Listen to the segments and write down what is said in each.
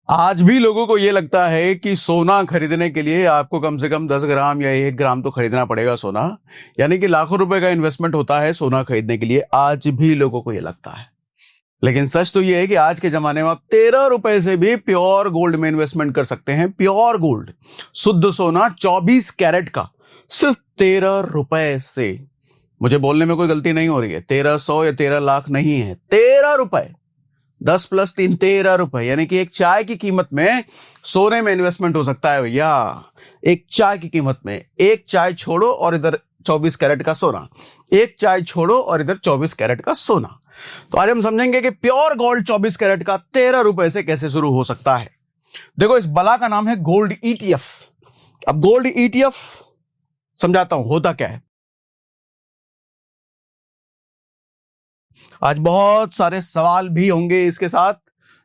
आज भी लोगों को यह लगता है कि सोना खरीदने के लिए आपको कम से कम 10 ग्राम या 1 ग्राम तो खरीदना पड़ेगा सोना, यानी कि लाखों रुपए का इन्वेस्टमेंट होता है सोना खरीदने के लिए। आज भी लोगों को यह लगता है, लेकिन सच तो यह है कि आज के जमाने में आप 13 रुपए से भी प्योर गोल्ड में इन्वेस्टमेंट कर सकते हैं। प्योर गोल्ड, शुद्ध सोना 24 कैरेट का, सिर्फ 13 रुपए से। मुझे बोलने में कोई गलती नहीं हो रही है, 1300 या 13 लाख नहीं है, 13 रुपए। 10 + 3 13 रुपए, यानी कि एक चाय की कीमत में सोने में इन्वेस्टमेंट हो सकता है भैया। एक चाय की कीमत में, एक चाय छोड़ो और इधर 24 कैरेट का सोना, एक चाय छोड़ो और इधर 24 कैरेट का सोना। तो आज हम समझेंगे कि प्योर गोल्ड 24 कैरेट का 13 रुपए से कैसे शुरू हो सकता है। देखो, इस बला का नाम है गोल्ड ईटीएफ। अब गोल्ड ईटीएफ समझाता हूं होता क्या है। आज बहुत सारे सवाल भी होंगे इसके साथ,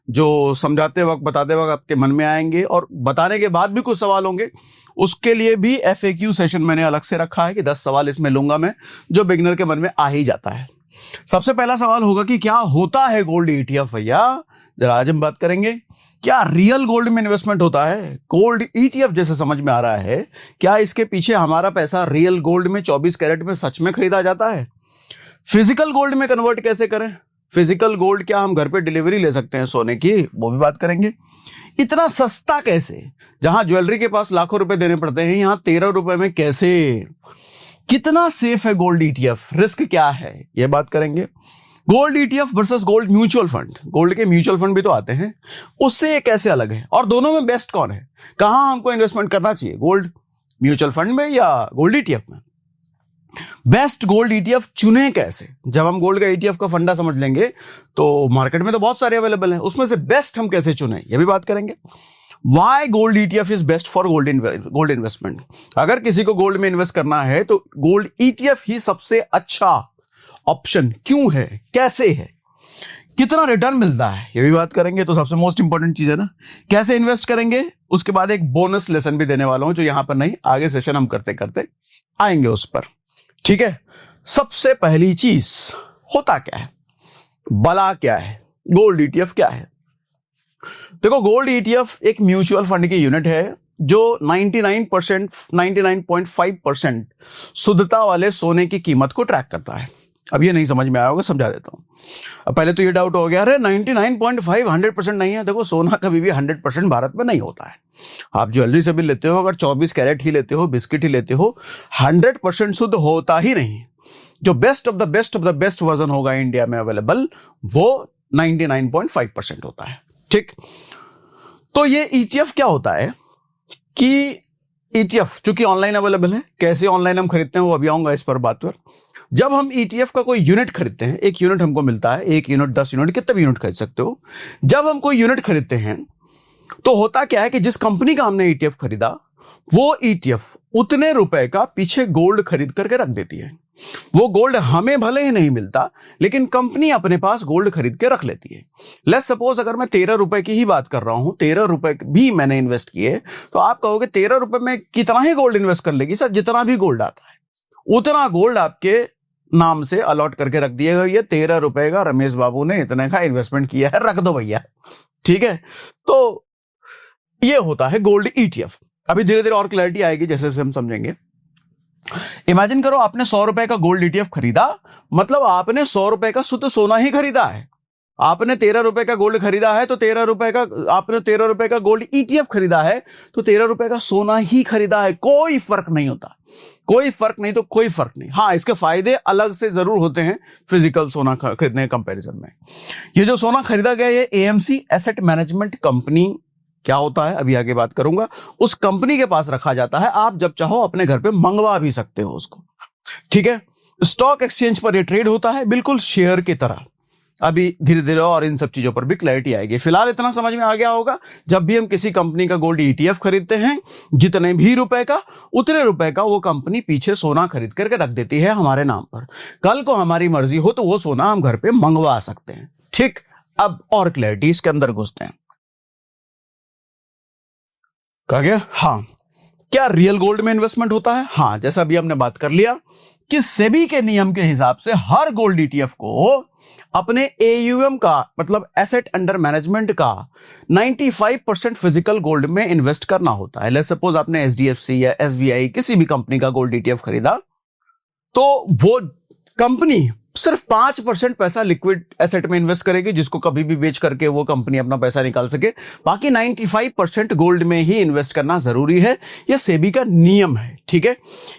जो समझाते वक्त बताते वक्त आपके मन में आएंगे, और बताने के बाद भी कुछ सवाल होंगे। उसके लिए भी FAQ सेशन मैंने अलग से रखा है कि 10 सवाल इसमें लूंगा मैं, जो बिगिनर के मन में आ ही जाता है। सबसे पहला सवाल होगा कि क्या होता है गोल्ड ETF भैया। जरा आज हम बात करेंगे, क्या रियल गोल्ड में इन्वेस्टमेंट होता है। गोल्ड ETF जैसे समझ में आ रहा है, क्या इसके पीछे हमारा पैसा रियल गोल्ड में 24 कैरेट में सच में खरीदा जाता है। फिजिकल गोल्ड में कन्वर्ट कैसे करें, फिजिकल गोल्ड क्या हम घर पे डिलीवरी ले सकते हैं सोने की, वो भी बात करेंगे। इतना सस्ता कैसे, जहां ज्वेलरी के पास लाखों रुपए देने पड़ते हैं, यहां 13 रुपए में कैसे। कितना सेफ है गोल्ड ETF, रिस्क क्या है, यह बात करेंगे। Gold ETF versus gold mutual fund, gold के म्यूचुअल फंड भी तो आते हैं, उससे ये कैसे अलग है, और दोनों में बेस्ट कौन है, कहां हमको इन्वेस्टमेंट करना चाहिए, गोल्ड म्यूचुअल फंड में या गोल्ड ETF में। बेस्ट गोल्ड ETF चुने कैसे। जब हम गोल्ड का ETF का फंडा समझ लेंगे तो मार्केट में तो बहुत सारे अवेलेबल हैं, उसमें से बेस्ट हम कैसे चुने, ये भी बात करेंगे। Why gold ETF is best for gold investment. अगर किसी को गोल्ड में इन्वेस्ट करना है तो गोल्ड ETF ही सबसे अच्छा ऑप्शन क्यों है, कैसे है, कितना रिटर्न मिलता है, ये भी बात करेंगे। तो सबसे मोस्ट इंपॉर्टेंट चीज है ना, कैसे इन्वेस्ट करेंगे। उसके बाद एक बोनस लेसन भी देने वाला हूं, जो यहां पर नहीं, आगे सेशन हम करते करते आएंगे उस पर, ठीक है। सबसे पहली चीज, होता क्या है, बला क्या है, गोल्ड ETF क्या है। देखो, गोल्ड ETF एक म्यूचुअल फंड की यूनिट है जो 99.5% शुद्धता वाले सोने की कीमत को ट्रैक करता है। अब ये नहीं समझ में आया होगा, समझा देता हूं। अब पहले तो ये डाउट हो गया, अरे 99.5 100% नहीं है। देखो, सोना कभी भी 100% भारत में नहीं होता है। आप ज्वेलरी से भी लेते हो, अगर 24 कैरेट ही लेते हो, बिस्किट ही लेते हो, 100% शुद्ध होता ही नहीं। जो best of the best version होगा इंडिया में अवेलेबल, वो 99.5% होता है, ठीक। तो ये ETF क्या होता है कि ETF चूंकि ऑनलाइन अवेलेबल है, कैसे ऑनलाइन हम खरीदते हैं वो अभी आऊंगा इस पर बात पर। जब हम ETF का कोई यूनिट खरीदते हैं, एक यूनिट हमको मिलता है, 1 यूनिट 10 यूनिट, कितने भी यूनिट खरीद सकते हो। जब हम कोई यूनिट खरीदते हैं तो होता क्या है कि जिस कंपनी का हमने ETF खरीदा, वो ETF उतने रुपए का पीछे गोल्ड खरीद करके रख देती है। वो गोल्ड हमें भले ही नहीं मिलता, लेकिन कंपनी अपने पास गोल्ड खरीद के रख लेती है। लेट्स सपोज अगर मैं 13 रुपए की ही बात कर रहा हूं, 13 रुपए भी मैंने इन्वेस्ट किए, तो आप कहोगे 13 रुपए में कितना ही गोल्ड इन्वेस्ट कर लेगी। सर, जितना भी गोल्ड आता है उतना गोल्ड आपके नाम से अलॉट करके रख दिया गया। ये 13 रुपए का रमेश बाबू ने इतने का इन्वेस्टमेंट किया है, रख दो भैया, ठीक है। तो ये होता है गोल्ड ETF। अभी धीरे धीरे और क्लैरिटी आएगी जैसे जैसे हम समझेंगे। इमेजिन करो, आपने 100 रुपए का गोल्ड ETF खरीदा, मतलब आपने 100 रुपए का शुद्ध सोना ही खरीदा है। आपने 13 रुपए का गोल्ड खरीदा है तो 13 रुपए का, आपने 13 रुपए का गोल्ड ETF खरीदा है तो 13 रुपए का सोना ही खरीदा है। कोई फर्क नहीं होता, कोई फर्क नहीं तो कोई फर्क नहीं। हाँ, इसके फायदे अलग से जरूर होते हैं फिजिकल सोना खरीदने के कंपैरिजन में। ये जो सोना खरीदा गया, ये AMC एसेट मैनेजमेंट कंपनी क्या होता है अभी आगे बात करूंगा, उस कंपनी के पास रखा जाता है। आप जब चाहो अपने घर पे मंगवा भी सकते हो उसको, ठीक है। स्टॉक एक्सचेंज पर ये ट्रेड होता है, बिल्कुल शेयर की तरह। अभी धीरे धीरे और इन सब चीजों पर भी क्लैरिटी आएगी। फिलहाल इतना समझ में आ गया होगा, जब भी हम किसी कंपनी का गोल्ड ETF खरीदते हैं, जितने भी रुपए का, उतने रुपए का वो कंपनी पीछे सोना खरीद करके रख देती है हमारे नाम पर। कल को हमारी मर्जी हो तो वो सोना हम घर पे मंगवा सकते हैं, ठीक। अब और क्लैरिटी इसके अंदर घुसते हैं। कहा गया, हाँ। क्या रियल गोल्ड में इन्वेस्टमेंट होता है? हाँ, जैसा अभी हमने बात कर लिया कि सेबी के नियम के हिसाब से हर गोल्ड ईटीएफ को अपने एयूएम का मतलब एसेट अंडर मैनेजमेंट का 95% फिजिकल गोल्ड में इन्वेस्ट करना होता है। लेट्स सपोज आपने एचडीएफसी या एसबीआई किसी भी कंपनी का गोल्ड ईटीएफ खरीदा, तो वो कंपनी सिर्फ 5% पैसा लिक्विड एसेट में इन्वेस्ट करेगी, जिसको कभी भी बेच करके वो कंपनी अपना पैसा निकाल सके। बाकी 95% गोल्ड में ही इन्वेस्ट करना जरूरी है। यह सेबी का नियम है, ठीक है।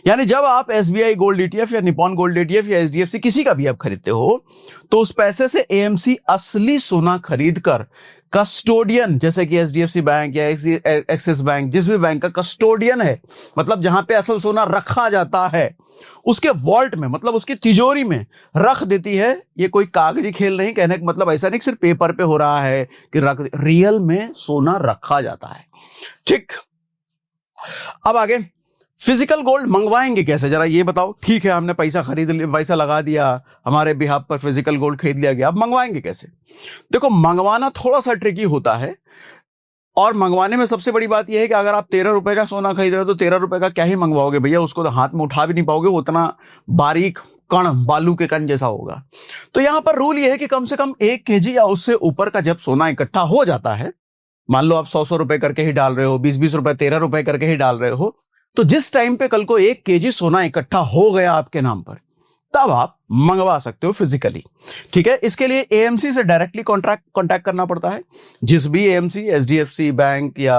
यानी जब आप एसबीआई गोल्ड ईटीएफ या निपॉन गोल्ड ईटीएफ या एचडीएफसी किसी का भी आप खरीदते हो, तो उस पैसे से एएमसी असली सोना खरीद कर कस्टोडियन, जैसे कि एचडीएफसी बैंक या एक्सिस बैंक, जिस भी बैंक का कस्टोडियन है, मतलब जहां पे असल सोना रखा जाता है, उसके वॉल्ट में मतलब उसकी तिजोरी में रख देती है। ये कोई कागजी खेल नहीं, कहने का मतलब ऐसा नहीं सिर्फ पेपर पे हो रहा है कि रियल में सोना रखा जाता है, ठीक। अब आगे फिजिकल गोल्ड मंगवाएंगे कैसे, जरा ये बताओ। ठीक है, हमने पैसा खरीद लिया, पैसा लगा दिया, हमारे बिहाफ पर फिजिकल गोल्ड खरीद लिया गया, अब मंगवाएंगे कैसे? देखो, मंगवाना थोड़ा सा ट्रिकी होता है, और मंगवाने में सबसे बड़ी बात यह है कि अगर आप 13 रुपए का सोना खरीद रहे हो तो 13 रुपए का क्या ही मंगवाओगे भैया, उसको तो हाथ में उठा भी नहीं पाओगे, वो उतना बारीक कण, बालू के कण जैसा होगा। तो यहां पर रूल यह है कि कम से कम 1 केजी या उससे ऊपर का जब सोना इकट्ठा हो जाता है, मान लो आप 100 रुपए करके ही डाल रहे हो, 20 रुपए 13 रुपए करके ही डाल रहे हो, तो जिस टाइम पे कल को 1 केजी सोना इकट्ठा हो गया आपके नाम पर, तब आप मंगवा सकते हो फिजिकली, ठीक है। इसके लिए एएमसी से डायरेक्टली कांटेक्ट करना पड़ता है। जिस भी एएमसी, एचडीएफसी बैंक या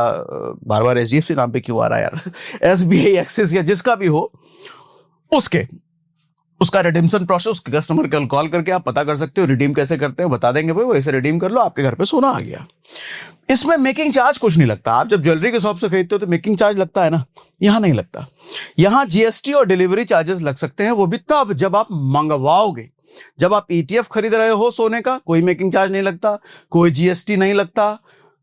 बार बार एचडीएफसी नाम पे क्यों आ रहा है यार, एसबीआई, एक्सिस या जिसका भी हो, उसका रिडीम्शन प्रोसेस कस्टमर को कॉल करके आप पता कर सकते हो। रिडीम कैसे करते हैं बता देंगे, भाई वैसे रिडीम कर लो, आपके घर पे सोना आ गया। इसमें मेकिंग चार्ज कुछ नहीं लगता। आप जब ज्वेलरी के शॉप से खरीदते हो तो मेकिंग चार्ज लगता है ना, यहां नहीं लगता। यहां जीएसटी और डिलीवरी चार्जेस लग सकते हैं, वो भी तब जब आप मंगवाओगे। जब आप ईटीएफ खरीद रहे हो सोने का, कोई मेकिंग चार्ज नहीं लगता, कोई जीएसटी नहीं लगता,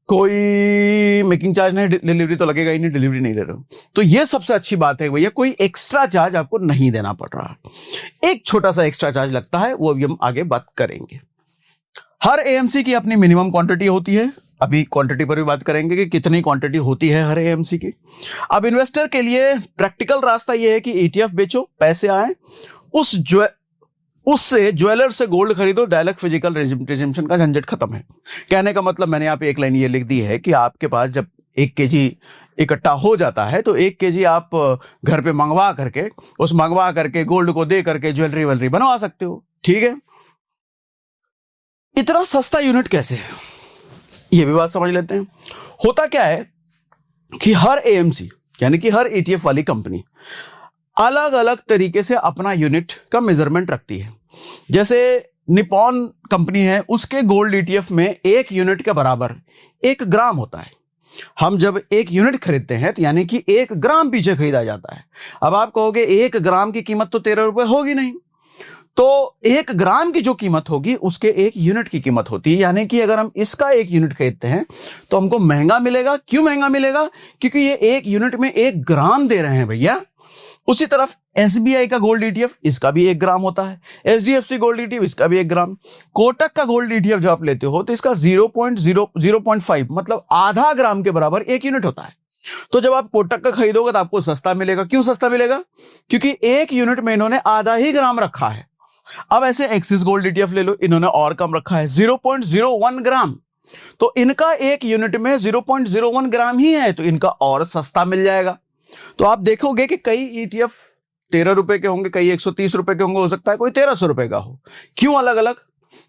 कोई मेकिंग चार्ज नहीं, डिलीवरी तो लगेगा ही नहीं, डिलीवरी नहीं ले रहे हो। तो ये सबसे अच्छी बात है भैया, कोई एक्स्ट्रा चार्ज आपको नहीं देना पड़ रहा। एक छोटा सा एक्स्ट्रा चार्ज लगता है, वो अभी हम आगे बात करेंगे। हर एएमसी की अपनी मिनिमम क्वांटिटी होती है, अभी क्वांटिटी पर भी बात करेंगे कि कितनी क्वांटिटी होती है हर एएमसी की। अब इन्वेस्टर के लिए प्रैक्टिकल रास्ता यह है कि ईटीएफ बेचो, पैसे आए, उससे ज्वेलर से गोल्ड खरीदो, डायरेक्ट फिजिकल रिजिम्पशन का झंझट खत्म है। कहने का मतलब मैंने यहाँ पे एक लाइन ये लिख दी है कि आपके पास जब 1 केजी इकट्ठा हो जाता है तो 1 केजी आप घर पे मंगवा करके गोल्ड को दे करके ज्वेलरी बनवा सकते हो, ठीक है। इतना सस्ता यूनिट कैसे है, ये भी बात समझ लेते हैं। होता क्या है कि हर एएमसी यानी कि हर ईटीएफ वाली कंपनी अलग अलग तरीके से अपना यूनिट का मेजरमेंट रखती है। जैसे निपॉन कंपनी है, उसके गोल्ड ईटीएफ में 1 यूनिट के बराबर 1 ग्राम होता है। हम जब 1 यूनिट खरीदते हैं तो यानी कि 1 ग्राम पीछे खरीदा जाता है। अब आप कहोगे 1 ग्राम की कीमत तो 13 रुपए होगी नहीं, तो 1 ग्राम की जो कीमत होगी उसके 1 यूनिट की कीमत होती है। यानी कि अगर हम इसका 1 यूनिट खरीदते हैं तो हमको महंगा मिलेगा। क्यों महंगा मिलेगा? क्योंकि ये 1 यूनिट में 1 ग्राम दे रहे हैं भैया। उसी तरफ एसबीआई का गोल्ड ईटीएफ, इसका भी 1 ग्राम होता है। एचडीएफसी गोल्ड ईटीएफ, इसका भी 1 ग्राम। कोटक का गोल्ड ईटीएफ जो आप लेते हो तो इसका 0.5 मतलब आधा ग्राम के बराबर 1 यूनिट होता है। तो जब आप कोटक का खरीदोगे तो आपको सस्ता मिलेगा। क्यों सस्ता मिलेगा? क्योंकि 1 यूनिट में इन्होंने आधा ही ग्राम रखा है। अब ऐसे एक्सिस गोल्ड ईटीएफ ले लो, इन्होंने और कम रखा है 0.01 ग्राम, तो इनका 1 यूनिट में 0.01 ग्राम ही है, तो इनका और सस्ता मिल जाएगा। तो आप देखोगे कि कई ईटीएफ 13 रुपए के होंगे, कई 130 रुपए के होंगे, हो सकता है कोई 1300 रुपए का हो। क्यों अलग अलग?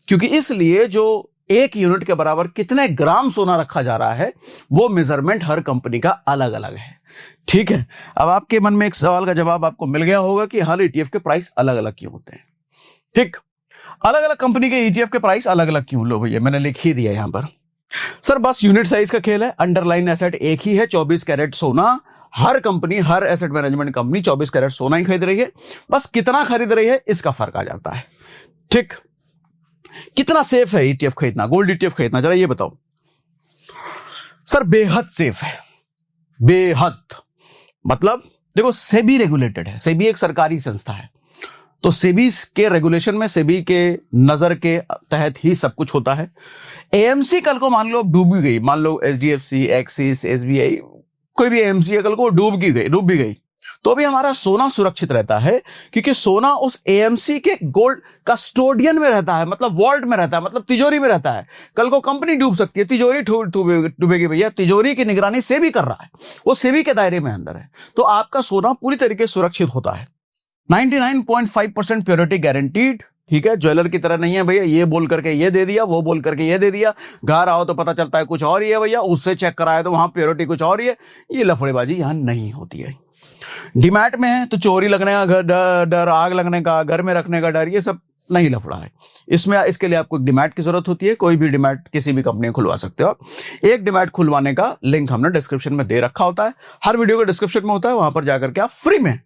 क्योंकि इसलिए जो 1 यूनिट के बराबर कितने ग्राम सोना रखा जा रहा है वो मेजरमेंट हर कंपनी का अलग अलग है, ठीक है। अब आपके मन में एक सवाल का जवाब आपको मिल गया होगा कि हर ईटीएफ के प्राइस अलग अलग क्यों होते हैं, ठीक। अलग अलग कंपनी के ईटीएफ के प्राइस अलग अलग क्यों? लो भैया, मैंने लिख ही दिया यहां पर। सर बस यूनिट साइज का खेल है, अंडरलाइन एसेट एक ही है, 24 कैरेट सोना। हर कंपनी, हर एसेट मैनेजमेंट कंपनी 24 कैरेट सोना ही खरीद रही है, बस कितना खरीद रही है इसका फर्क आ जाता है, ठीक। कितना सेफ है ईटीएफ खरीदना, गोल्ड ईटीएफ खरीदना, जरा ये बताओ। सर बेहद सेफ है, बेहद। मतलब देखो, सेबी रेगुलेटेड है, सेबी एक सरकारी संस्था है, तो सेबी के रेगुलेशन में, सेबी के नजर के तहत ही सब कुछ होता है। एएमसी कल को मान लो डूब गई, मान लो एचडीएफसी, एक्सिस, एसबीआई कोई भी एएमसी कल को डूब भी गई तो भी हमारा सोना सुरक्षित रहता है, क्योंकि सोना उस एएमसी के गोल्ड कस्टोडियन में रहता है, मतलब वॉल्ट में रहता है, मतलब तिजोरी में रहता है। कल को कंपनी डूब सकती है, तिजोरी डूबेगी भैया, तिजोरी की निगरानी सेबी कर रहा है, वो सेबी के दायरे में अंदर है, तो आपका सोना पूरी तरीके से सुरक्षित होता है। 99.5% प्योरिटी गारंटीड, ठीक है, ज्वेलर की तरह नहीं है भैया, ये बोल करके ये दे दिया, वो बोल करके ये दे दिया, घर आओ तो पता चलता है कुछ और ही है भैया, उससे चेक कराया तो वहां प्योरिटी कुछ और ही है। ये लफड़ेबाजी यहां नहीं होती है। डीमैट में है तो चोरी लगने का डर, आग लगने का, घर में रखने का डर, ये सब नहीं लफड़ा है इसमें। इसके लिए आपको डीमैट की जरूरत होती है। कोई भी डीमैट किसी भी कंपनी में खुलवा सकते हो। एक डीमैट खुलवाने का लिंक हमने डिस्क्रिप्शन में दे रखा होता है, हर वीडियो के डिस्क्रिप्शन में होता है, वहां पर जाकर के आप फ्री में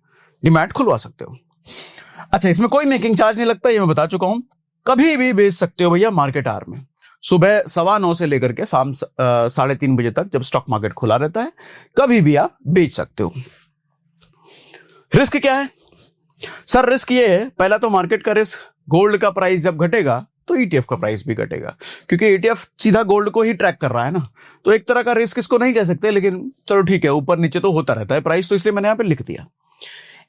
डीमैट खुलवा सकते हो। अच्छा, इसमें कोई मेकिंग चार्ज नहीं लगता, ये मैं बता चुका हूं। कभी भी बेच सकते हो भैया मार्केट आवर में, सुबह 9:15 से लेकर के शाम 3:30 बजे तक, जब स्टॉक मार्केट खुला रहता है, कभी भी आप बेच सकते हो। रिस्क क्या है सर? रिस्क ये है, पहला तो मार्केट का रिस्क, गोल्ड का प्राइस जब घटेगा तो ईटीएफ का प्राइस भी घटेगा, क्योंकि ईटीएफ सीधा गोल्ड को ही ट्रैक कर रहा है ना, तो एक तरह का रिस्क इसको नहीं कह सकते, लेकिन चलो ठीक है, ऊपर नीचे तो होता रहता है प्राइस, तो इसलिए मैंने यहां पे लिख दिया।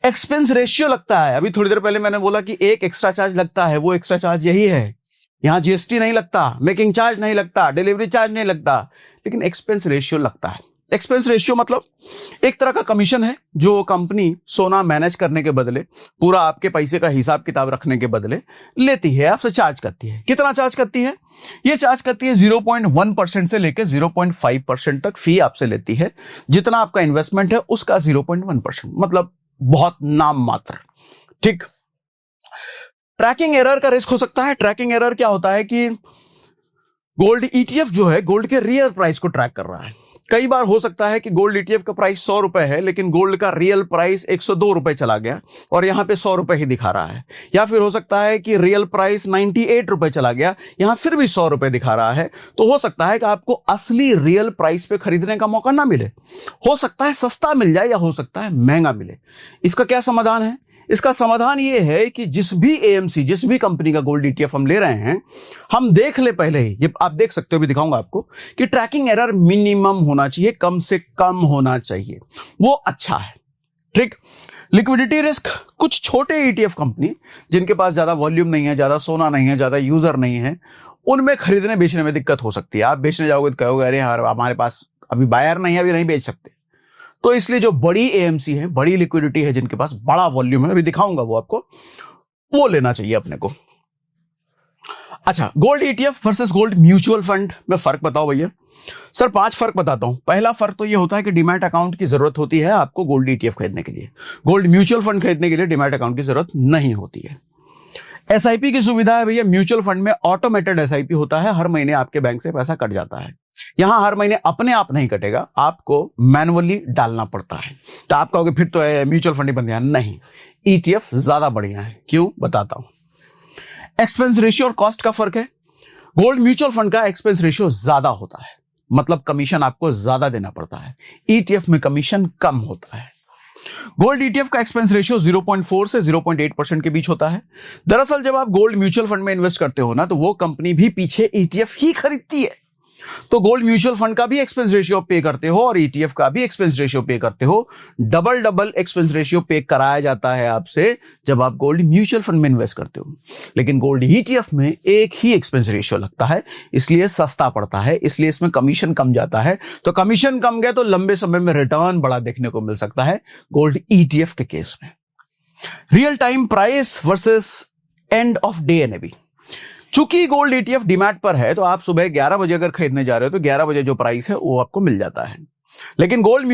एक्सपेंस रेशियो लगता है, अभी थोड़ी देर पहले मैंने बोला कि एक एक्स्ट्रा चार्ज लगता है, वो एक्स्ट्रा चार्ज यही है। यहां जीएसटी नहीं लगता, मेकिंग चार्ज नहीं लगता, डिलीवरी चार्ज नहीं लगता, लेकिन एक्सपेंस रेशियो लगता है। एक्सपेंस रेशियो मतलब एक तरह का कमीशन है जो कंपनी सोना मैनेज करने के बदले, पूरा आपके पैसे का हिसाब किताब रखने के बदले लेती है, आपसे चार्ज करती है। कितना चार्ज करती है? ये चार्ज करती है 0.1% से लेकर 0.5% तक फी आपसे लेती है। जितना आपका इन्वेस्टमेंट है उसका 0.1%, मतलब बहुत नाम मात्र। ठीक। ट्रैकिंग एरर का रिस्क हो सकता है। ट्रैकिंग एरर क्या होता है कि गोल्ड ईटीएफ जो है गोल्ड के रियल प्राइस को ट्रैक कर रहा है। कई बार हो सकता है कि गोल्ड ईटीएफ का प्राइस 100 रुपए है, लेकिन गोल्ड का रियल प्राइस 102 रुपए चला गया और यहां पे 100 रुपए ही दिखा रहा है। या फिर हो सकता है कि रियल प्राइस 98 रुपए चला गया, यहां फिर भी 100 रुपए दिखा रहा है। तो हो सकता है कि आपको असली रियल प्राइस पे खरीदने का मौका ना मिले, हो सकता है सस्ता मिल जाए या हो सकता है महंगा मिले। इसका क्या समाधान है? इसका समाधान ये है कि जिस भी एएमसी, जिस भी कंपनी का गोल्ड ईटीएफ हम ले रहे हैं, हम देख ले पहले ही, ये आप देख सकते हो, भी दिखाऊंगा आपको, कि ट्रैकिंग एरर मिनिमम होना चाहिए, कम से कम होना चाहिए, वो अच्छा है। ठीक। लिक्विडिटी रिस्क, कुछ छोटे ईटीएफ कंपनी जिनके पास ज्यादा वॉल्यूम नहीं है, ज्यादा सोना नहीं है, ज्यादा यूजर नहीं है, उनमें खरीदने बेचने में दिक्कत हो सकती है। आप बेचने जाओगे तो कहोगे अरे यार हमारे पास अभी बायर नहीं है, अभी नहीं बेच सकते। तो इसलिए जो बड़ी एएमसी है, बड़ी लिक्विडिटी है, जिनके पास बड़ा वॉल्यूम है, अभी दिखाऊंगा वो आपको, वो लेना चाहिए अपने को। अच्छा, gold ETF versus gold mutual fund में फर्क बताओ भैया। सर 5 फर्क बताता हूं। पहला फर्क तो ये होता है कि डीमैट अकाउंट की जरूरत होती है आपको गोल्ड ईटीएफ खरीदने के लिए। गोल्ड म्यूचुअल फंड खरीदने के लिए डीमैट अकाउंट की जरूरत नहीं होती है। एसआईपी की सुविधा है भैया। म्यूचुअल फंड में ऑटोमेटेड एसआईपी होता है, हर महीने आपके बैंक से पैसा कट जाता है। यहां हर महीने अपने आप नहीं कटेगा, आपको मैनुअली डालना पड़ता है। तो आप कहोगे फिर तो म्यूचुअल फंड ही बन गया। नहीं, ईटीएफ ज्यादा बढ़िया है। क्यों, बताता हूं। एक्सपेंस रेशियो और कॉस्ट का फर्क है। गोल्ड म्यूचुअल फंड का एक्सपेंस रेशियो ज्यादा होता है, मतलब कमीशन आपको ज्यादा देना पड़ता है। ईटीएफ में कमीशन कम होता है। गोल्ड ईटीएफ का एक्सपेंस रेशियो 0.4 से 0.8% के बीच होता है। दरअसल जब आप गोल्ड म्यूचुअल फंड में इन्वेस्ट करते हो ना, तो वो कंपनी भी पीछे ईटीएफ ही खरीदती है। तो गोल्ड म्यूचुअल फंड का भी एक्सपेंस रेशियो पे करते हो और ईटीएफ का भी एक्सपेंस रेशियो पे करते हो। डबल एक्सपेंस रेशियो पे कराया जाता है आपसे जब आप गोल्ड म्यूचुअल फंड में इन्वेस्ट करते हो। लेकिन गोल्ड ईटीएफ में एक ही एक्सपेंस रेशियो लगता है, इसलिए सस्ता पड़ता है, इसलिए इसमें कमीशन कम जाता है। तो कमीशन कम गया तो लंबे समय में रिटर्न बड़ा देखने को मिल सकता है गोल्ड ईटीएफ के केस में। Real time price versus end of day NAV. चूंकि गोल्ड ईटीएफ डीमैट पर है, तो आप सुबह 11 बजे अगर खरीदने जा रहे हो तो 11 बजे जो प्राइस है वो आपको मिल जाता है। लेकिन गोल्ड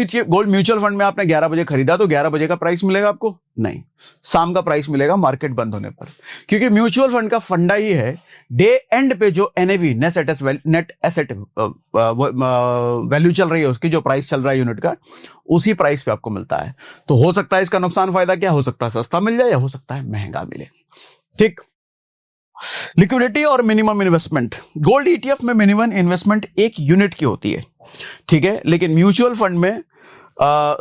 म्यूचुअल फंड में आपने 11 बजे खरीदा तो 11 बजे का प्राइस मिलेगा आपको? नहीं, शाम का प्राइस मिलेगा मार्केट बंद होने पर। क्योंकि म्यूचुअल फंड का फंडा ही है, डे एंड पे जो एनएवी, नेट एसेट वैल्यू चल रही है, उसकी जो प्राइस चल रहा है यूनिट का, उसी प्राइस पे आपको मिलता है। तो हो सकता है इसका नुकसान फायदा क्या हो सकता है, सस्ता मिल जाए या हो सकता है महंगा मिले। ठीक। लिक्विडिटी और मिनिमम इन्वेस्टमेंट। गोल्ड ईटीएफ में मिनिमम इन्वेस्टमेंट 1 यूनिट की होती है, ठीक है, लेकिन म्यूचुअल फंड में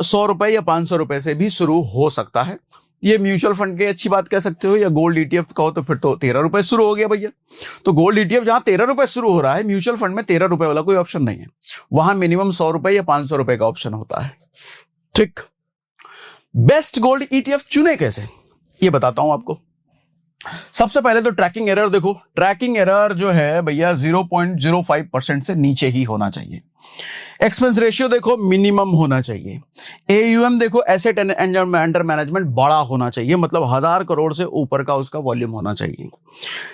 100 रुपए या 500 रुपए से भी शुरू हो सकता है। ये म्यूचुअल फंड की अच्छी बात कह सकते हो, या गोल्ड ईटीएफ कहो तो फिर तो 13 रुपए शुरू हो गया भैया। तो गोल्ड ईटीएफ जहां 13 रुपए शुरू हो रहा है, म्यूचुअल फंड में 13 रुपए वाला कोई ऑप्शन नहीं है, वहां मिनिमम 100 रुपए या 500 रुपए का ऑप्शन होता है। ठीक, बेस्ट गोल्ड ईटीएफ चुने कैसे, ये बताता हूं आपको। सबसे पहले तो ट्रैकिंग एरर देखो, ट्रैकिंग एरर जो है भैया 0.05% से नीचे ही होना चाहिए। एक्सपेंस रेशियो देखो मिनिमम होना चाहिए। एयूएम देखो, एसेट अंडर मैनेजमेंट बड़ा होना चाहिए, मतलब 1000 करोड़ से ऊपर का उसका वॉल्यूम होना चाहिए।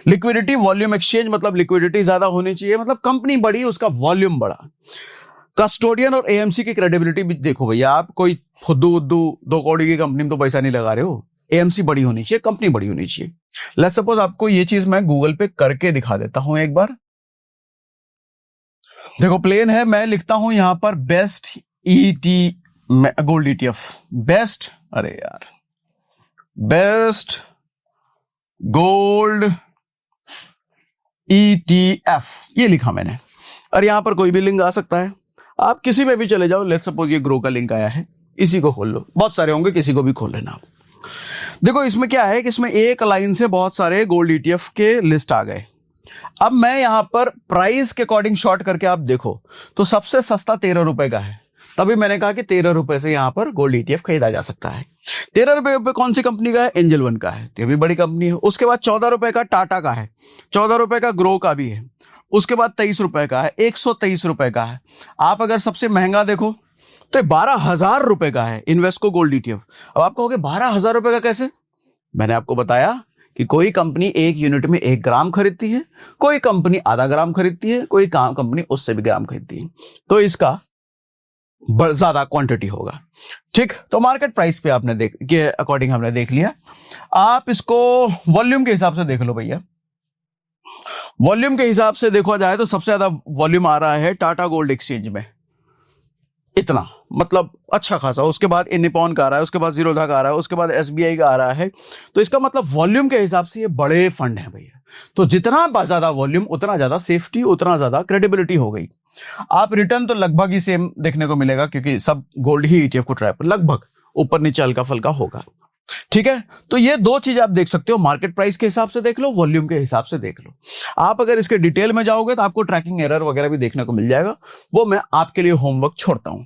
लिक्विडिटी वॉल्यूम एक्सचेंज, मतलब लिक्विडिटी ज्यादा होनी चाहिए, मतलब कंपनी बड़ी उसका वॉल्यूम बड़ा। कस्टोडियन और एएमसी की क्रेडिबिलिटी भी देखो भैया, आप कोई फुद्दू उद्दू 2 करोड़ की कंपनी में तो पैसा नहीं लगा रहे हो। एएमसी बड़ी होनी चाहिए, कंपनी बड़ी होनी चाहिए। लेट्स सपोज आपको ये चीज मैं गूगल पे करके दिखा देता हूं एक बार। देखो प्लेन है, मैं लिखता हूं यहां पर best ET gold ETF, best, अरे यार, बेस्ट गोल्ड ईटीएफ ये लिखा मैंने, और यहां पर कोई भी लिंक आ सकता है, आप किसी में भी चले जाओ। लेट्स सपोज ये ग्रो का लिंक आया है, इसी को खोल लो, बहुत सारे होंगे, किसी को भी खोल लेना आप। देखो इसमें क्या है कि इसमें एक लाइन से बहुत सारे गोल्ड ईटीएफ के लिस्ट आ गए। अब मैं यहां पर प्राइस के अकॉर्डिंग शॉर्ट करके आप देखो तो सबसे सस्ता 13 रुपए का है, तभी मैंने कहा कि 13 रुपए से यहां पर गोल्ड ईटीएफ खरीदा जा सकता है। 13 रुपए पे कौन सी कंपनी का है, एंजल वन का है, ये भी बड़ी कंपनी है। उसके बाद 14 रुपए का टाटा का है, 14 रुपए का ग्रो का भी है, उसके बाद 23 रुपए का है, 123 रुपए का है। आप अगर सबसे महंगा देखो तो 12,000 रुपए का है इन्वेस्को गोल्ड ईटीएफ। अब आप कहोगे 12,000 रुपए का कैसे, मैंने आपको बताया कि कोई कंपनी 1 यूनिट में 1 ग्राम खरीदती है, कोई कंपनी आधा ग्राम खरीदती है, कोई कंपनी उससे भी ग्राम खरीदती है, तो इसका ज्यादा क्वांटिटी होगा। ठीक, तो मार्केट प्राइस पे आपने के अकॉर्डिंग हमने देख लिया। आप इसको वॉल्यूम के हिसाब से देख लो भैया। वॉल्यूम के हिसाब से देखा जाए तो सबसे ज्यादा वॉल्यूम आ रहा है टाटा गोल्ड एक्सचेंज में, इतना, मतलब अच्छा खासा। उसके बाद निपॉन का आ रहा है, उसके बाद जीरोधा का आ रहा है, उसके बाद एसबीआई का आ रहा है। तो इसका मतलब वॉल्यूम के हिसाब से ये बड़े फंड है भैया। तो जितना ज्यादा वॉल्यूम उतना ज्यादा सेफ्टी, उतना ज्यादा क्रेडिबिलिटी हो गई। आप रिटर्न तो लगभग ही सेम देखने को मिलेगा, क्योंकि सब गोल्ड ही ईटीएफ को ट्रैप लगभग ऊपर नीचे हल्का फल्का होगा। ठीक है, तो ये 2 चीज आप देख सकते हो, मार्केट प्राइस के हिसाब से देख लो, वॉल्यूम के हिसाब से देख लो। आप अगर इसके डिटेल में जाओगे तो आपको ट्रैकिंग एरर वगैरह भी देखने को मिल जाएगा, वो मैं आपके लिए होमवर्क छोड़ता हूं।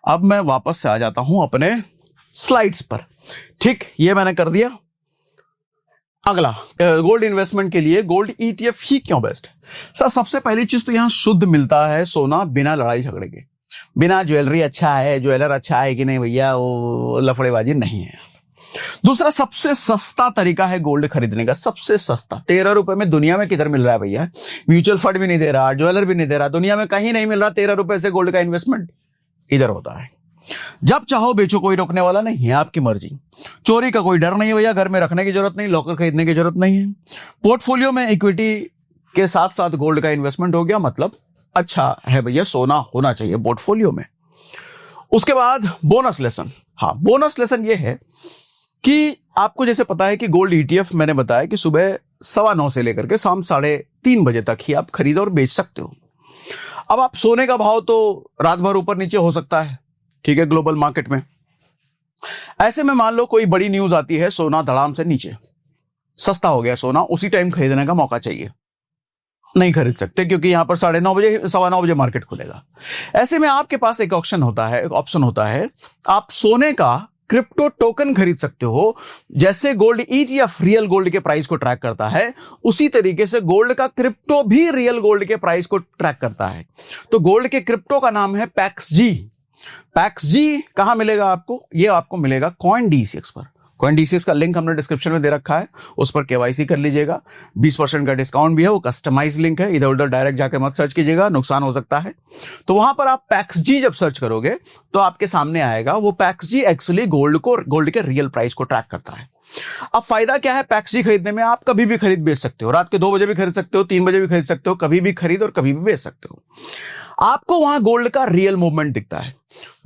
अब मैं वापस से आ जाता हूं अपने स्लाइड्स पर। ठीक, ये मैंने कर दिया। अगला, गोल्ड इन्वेस्टमेंट के लिए गोल्ड ईटीएफ ही क्यों बेस्ट है। सर सबसे पहली चीज तो यहां शुद्ध मिलता है सोना, बिना लड़ाई झगड़े के, बिना ज्वेलरी अच्छा है, ज्वेलर अच्छा है कि नहीं भैया, वो लफड़ेबाजी नहीं है। दूसरा, सबसे सस्ता तरीका है गोल्ड खरीदने का, सबसे सस्ता। 13 रुपए में दुनिया में किधर मिल रहा है भैया, म्यूचुअल फंड भी नहीं दे रहा, ज्वेलर भी नहीं दे रहा, दुनिया में कहीं नहीं मिल रहा 13 रुपए से गोल्ड का इन्वेस्टमेंट, इधर होता है। जब चाहो बेचो, कोई रोकने वाला नहीं है, आपकी मर्जी। चोरी का कोई डर नहीं है भैया, घर में रखने की जरूरत नहीं, लॉकर खरीदने की जरूरत नहीं है। पोर्टफोलियो में इक्विटी के साथ साथ गोल्ड का इन्वेस्टमेंट हो गया, मतलब अच्छा है भैया, सोना होना चाहिए पोर्टफोलियो में। उसके बाद बोनस लेसन, हाँ बोनस लेसन ये है कि आपको जैसे पता है कि गोल्ड ईटीएफ मैंने बताया कि सुबह 9:15 से लेकर के शाम 3:30 बजे तक ही आप खरीद और बेच सकते हो। अब आप सोने का भाव तो रात भर ऊपर नीचे हो सकता है, ठीक है, ग्लोबल मार्केट में। ऐसे में मान लो कोई बड़ी न्यूज आती है, सोना धड़ाम से नीचे, सस्ता हो गया सोना, उसी टाइम खरीदने का मौका चाहिए, नहीं खरीद सकते क्योंकि यहां पर 9:30 बजे 9:15 बजे मार्केट खुलेगा। ऐसे में आपके पास एक ऑप्शन होता है, आप सोने का क्रिप्टो टोकन खरीद सकते हो। जैसे गोल्ड ईटीएफ रियल गोल्ड के प्राइस को ट्रैक करता है, उसी तरीके से गोल्ड का क्रिप्टो भी रियल गोल्ड के प्राइस को ट्रैक करता है। तो गोल्ड के क्रिप्टो का नाम है पैक्सजी। पैक्सजी कहां मिलेगा आपको, ये आपको मिलेगा CoinDCX पर। CoinDCX का लिंक हमने डिस्क्रिप्शन में दे रखा है, उस पर केवाईसी कर लीजिएगा। 20% का डिस्काउंट भी है, वो कस्टमाइज लिंक है, इधर उधर डायरेक्ट जाके मत सर्च कीजिएगा, नुकसान हो सकता है। तो वहां पर आप पैक्सजी जब सर्च करोगे तो आपके सामने आएगा, वो पैक्सजी एक्चुअली गोल्ड के रियल प्राइस को ट्रैक करता है। अब फायदा क्या है पैक्सजी खरीदने में, आप कभी भी खरीद बेच सकते हो, रात के 2 बजे भी खरीद सकते हो, 3 बजे भी खरीद सकते हो, कभी भी खरीद और कभी भी बेच सकते हो। आपको वहां गोल्ड का रियल मूवमेंट दिखता है।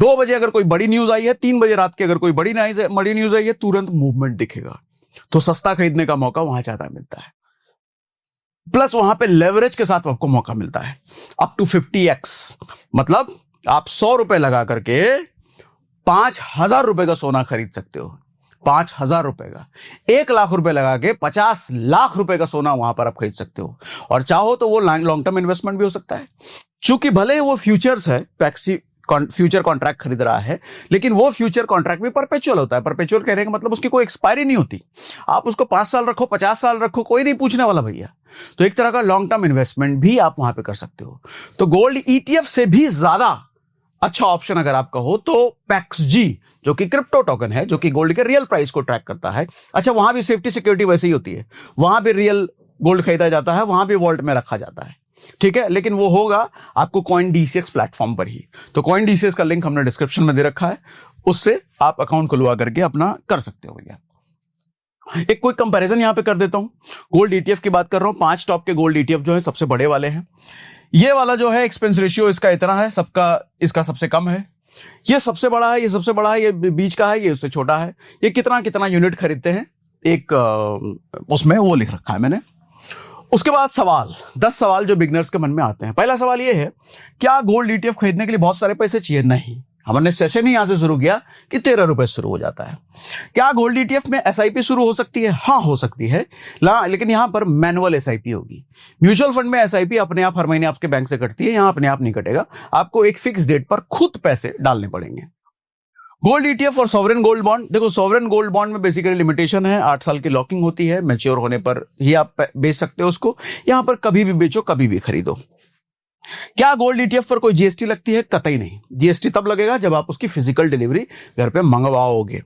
2 बजे अगर कोई बड़ी न्यूज आई है, 3 बजे रात की अगर कोई बड़ी न्यूज आई है, तुरंत मूवमेंट दिखेगा। तो सस्ता खरीदने का मौका वहां ज्यादा मिलता है, प्लस वहां पे लेवरेज के साथ आपको मौका मिलता है अप टू 50x। मतलब आप 100 रुपए लगा करके 5,000 रुपए का सोना खरीद सकते हो। 5,000 रुपए का, 1 लाख रुपए लगा के 50 लाख रुपए का सोना वहां पर आप खरीद सकते हो। और चाहो तो वो लॉन्ग टर्म इन्वेस्टमेंट भी हो सकता है, चूंकि भले वो फ्यूचर्स है, पैक्सी फ्यूचर कॉन्ट्रैक्ट खरीद रहा है, लेकिन वो फ्यूचर कॉन्ट्रैक्ट भी परपेचुअल होता है। परपेचुअल कहने का मतलब उसकी कोई एक्सपायरी नहीं होती। आप उसको 5 साल रखो, 50 साल रखो, कोई नहीं पूछने वाला भैया। तो एक तरह का लॉन्ग टर्म इन्वेस्टमेंट भी आप वहां पे कर सकते हो। तो गोल्ड ईटीएफ से भी ज्यादा अच्छा ऑप्शन अगर आपका हो तो पैक्सजी, जो कि क्रिप्टो टोकन है, जो कि गोल्ड के रियल प्राइस को ट्रैक करता है। अच्छा, वहां भी सेफ्टी सिक्योरिटी वैसे ही होती है, वहां भी रियल गोल्ड खरीदा जाता है, वहां भी वॉल्ट में रखा जाता है, ठीक है। लेकिन वो होगा आपको CoinDCX प्लेटफॉर्म पर ही। तो CoinDCX का लिंक हमने डिस्क्रिप्शन में दे रखा है, उससे आप अकाउंट खुलवा करके अपना कर सकते हो भैया। एक कोई कंपैरिजन यहां पे कर देता हूं। गोल्ड ईटीएफ की बात कर रहा हूं, 5 टॉप के गोल्ड ईटीएफ जो है सबसे बड़े वाले हैं। ये वाला जो है एक्सपेंस रेशियो इसका इतना है, इसका सबसे कम है। ये सबसे बड़ा है, ये सबसे बड़ा है, ये बीच का है, ये उससे छोटा है। ये कितना कितना यूनिट खरीदते हैं एक उसमें वो लिख रखा है मैंने। उसके बाद 10 सवाल जो बिगनर्स के मन में आते हैं। पहला सवाल ये है, क्या गोल्ड ईटीएफ खरीदने के लिए बहुत सारे पैसे चाहिए? नहीं, हमने सेशन ही यहां से शुरू किया कि 13 रुपए शुरू हो जाता है। क्या गोल्ड ईटीएफ में एसआईपी शुरू हो सकती है? हाँ, हो सकती है, लेकिन यहां पर मैनुअल एसआईपी होगी। म्यूचुअल फंड में एसआईपी अपने आप हर महीने आपके बैंक से कटती है, यहां अपने आप नहीं कटेगा, आपको एक फिक्स डेट पर खुद पैसे डालने पड़ेंगे। गोल्ड ईटीएफ और सॉवरेन गोल्ड बॉन्ड, देखो सॉवरेन गोल्ड बॉन्ड में बेसिकली लिमिटेशन है, 8 साल की लॉकिंग होती है, मैच्योर होने पर ही आप बेच सकते हो उसको। यहां पर कभी भी बेचो, कभी भी खरीदो। क्या गोल्ड ईटीएफ पर कोई जीएसटी लगती है? कतई नहीं। जीएसटी तब लगेगा जब आप उसकी फिजिकल डिलीवरी घर पे मंगवाओगे।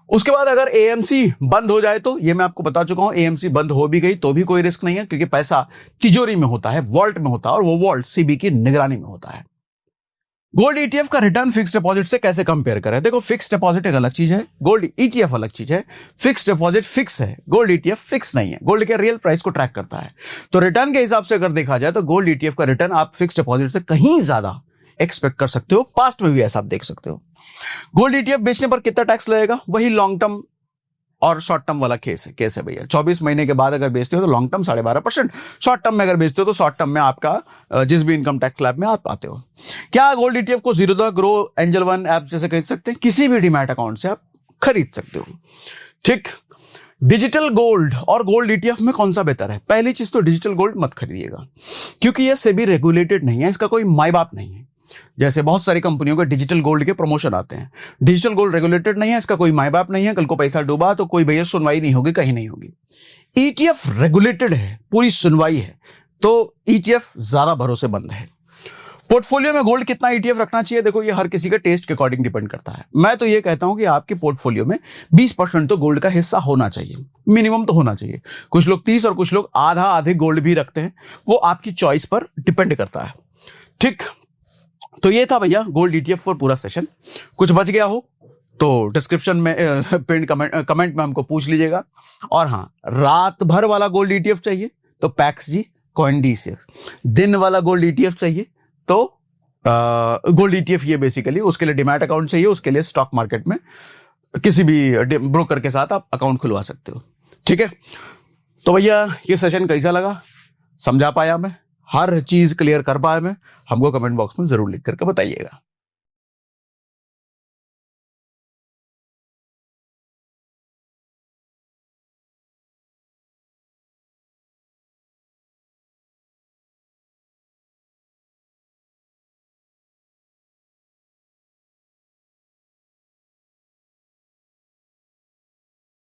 उसके बाद अगर एएमसी बंद हो जाए तो, ये मैं आपको बता चुका हूं, एएमसी बंद हो भी गई तो भी कोई रिस्क नहीं है, क्योंकि पैसा तिजोरी में होता है, वॉल्ट में होता है, और वो वॉल्ट सीबी की निगरानी में होता है। गोल्ड ईटीएफ का रिटर्न फिक्स डिपॉजिट से कैसे कंपेयर करें? देखो, फिक्स डिपॉजिट एक अलग चीज है, गोल्ड ईटीएफ अलग चीज है। फिक्स डिपॉजिट फिक्स है, गोल्ड ईटीएफ फिक्स नहीं है, गोल्ड के रियल प्राइस को ट्रैक करता है। तो रिटर्न के हिसाब से अगर देखा जाए तो गोल्ड ईटीएफ का रिटर्न आप फिक्स डिपॉजिट से कहीं ज्यादा एक्सपेक्ट कर सकते हो। पास्ट में भी ऐसा आप देख सकते हो। गोल्ड ईटीएफ बेचने पर कितना टैक्स लगेगा? वही लॉन्ग टर्म और शॉर्ट टर्म वाला केस है भैया। 24 महीने के बाद अगर बेचते हो तो लॉन्ग टर्म 12.5%, शॉर्ट टर्म में अगर बेचते हो तो शॉर्ट टर्म में आपका जिस भी इनकम टैक्स स्लैब में आप आते हो। क्या गोल्ड ईटीएफ को Zerodha, grow, angel one app जैसे खरीद सकते हैं? किसी भी डीमैट अकाउंट से आप खरीद सकते हो, ठीक। डिजिटल गोल्ड और गोल्ड ईटीएफ में कौन सा बेहतर है? पहली चीज तो डिजिटल गोल्ड मत खरीदिएगा, क्योंकि ये सेबी रेगुलेटेड नहीं है, इसका कोई माई बाप नहीं है। जैसे बहुत सारी कंपनियों के डिजिटल गोल्ड के प्रमोशन आते हैं, डिजिटल गोल्ड रेगुलेटेड नहीं है, इसका कोई माई बाप नहीं है। कल को पैसा डूबा तो कोई भैया सुनवाई नहीं होगी, कहीं नहीं होगी। ईटीएफ रेगुलेटेड है, पूरी सुनवाई है, तो ईटीएफ ज्यादा भरोसेमंद है। पोर्टफोलियो में गोल्ड कितना ईटीएफ रखना चाहिए? देखो, ये हर किसी के टेस्ट के अकॉर्डिंग डिपेंड करता है। मैं तो ये कहता हूं कि आपके पोर्टफोलियो में 20% तो गोल्ड का हिस्सा होना चाहिए, मिनिमम तो होना चाहिए। कुछ लोग 30 और कुछ लोग आधे गोल्ड भी रखते हैं, वो आपकी चॉइस पर डिपेंड करता है, ठीक। तो ये था भैया गोल्ड ईटीएफ पर पूरा सेशन। कुछ बच गया हो तो डिस्क्रिप्शन में पिन कमेंट में हमको पूछ लीजिएगा। और हाँ, रात भर वाला गोल्ड ईटीएफ चाहिए तो पैक्सजी, CoinDCX। दिन वाला गोल्ड ईटीएफ चाहिए तो गोल्ड ईटीएफ, ये बेसिकली उसके लिए डीमैट अकाउंट चाहिए, उसके लिए स्टॉक मार्केट में किसी भी ब्रोकर के साथ आप अकाउंट खुलवा सकते हो, ठीक है। तो भैया ये सेशन कैसा लगा? समझा पाया मैं? हर चीज क्लियर कर पाया मैं? हमको कमेंट बॉक्स में जरूर लिख करके बताइएगा।